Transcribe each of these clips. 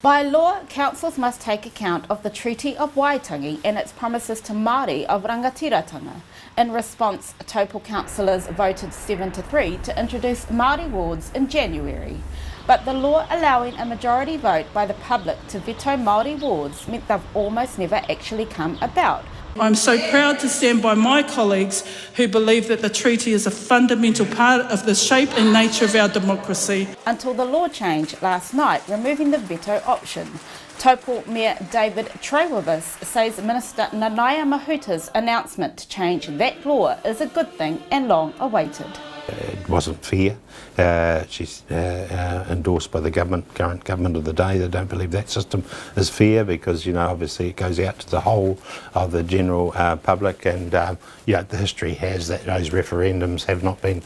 By law, councils must take account of the Treaty of Waitangi and its promises to Māori of rangatiratanga. In response, Taupō councillors voted 7-3 to introduce Māori wards in January. But the law allowing a majority vote by the public to veto Māori wards meant they've almost never actually come about. I'm so proud to stand by my colleagues who believe that the treaty is a fundamental part of the shape and nature of our democracy. Until the law change last night, removing the veto option. Taupō Mayor David Treaty says Minister Nanaia Mahuta's announcement to change that law is a good thing and long awaited. It wasn't fair. She's endorsed by the current government of the day. They don't believe that system is fair because, you know, obviously it goes out to the whole of the general public, and the history has that those referendums have not been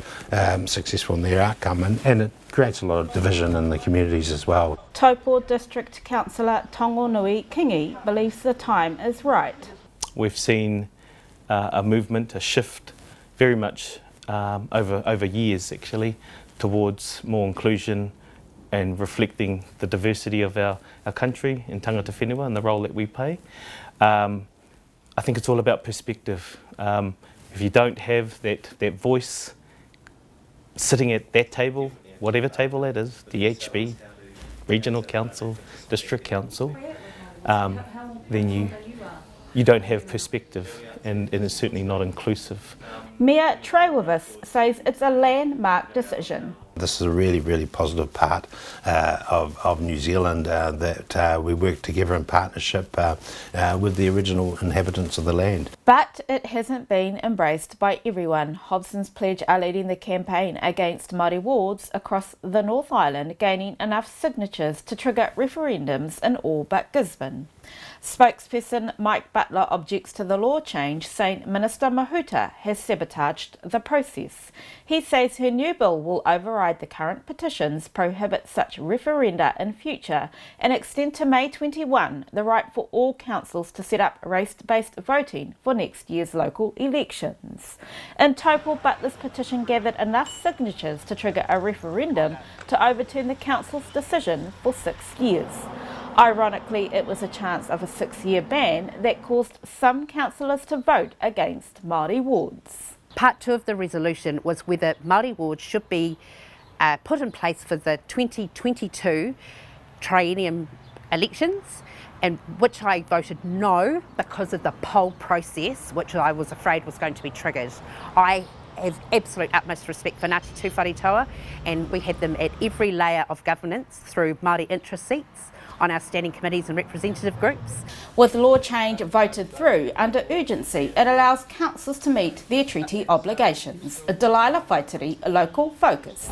successful in their outcome, and it creates a lot of division in the communities as well. Taupō District Councillor Tongonui Kingi believes the time is right. We've seen a movement, a shift, very much over years actually, towards more inclusion and reflecting the diversity of our country in tangata whenua and the role that we play. I think it's all about perspective. If you don't have that voice sitting at that table, whatever table that is, DHB, regional council, district council, then you don't have perspective, and it's certainly not inclusive. Mayor Treaty says it's a landmark decision. This is a really, really positive part of New Zealand, that we work together in partnership with the original inhabitants of the land. But it hasn't been embraced by everyone. Hobson's Pledge are leading the campaign against Māori wards across the North Island, gaining enough signatures to trigger referendums in all but Gisborne. Spokesperson Mike Butler objects to the law change, saying Minister Mahuta has sabotaged the process. He says her new bill will override the current petitions, prohibit such referenda in future, and extend to May 21 the right for all councils to set up race-based voting for next year's local elections. In Taupō, Butler's petition gathered enough signatures to trigger a referendum to overturn the council's decision for 6 years. Ironically, it was a chance of a 6-year ban that caused some councillors to vote against Māori wards. Part 2 of the resolution was whether Māori wards should be put in place for the 2022 triennium elections, and which I voted no because of the poll process, which I was afraid was going to be triggered. I have absolute utmost respect for Ngāti Tū Wharetoa, and we have them at every layer of governance through Māori interest seats on our standing committees and representative groups. With law change voted through under urgency, it allows councils to meet their treaty obligations. Delilah Whaitiri, Local Focus.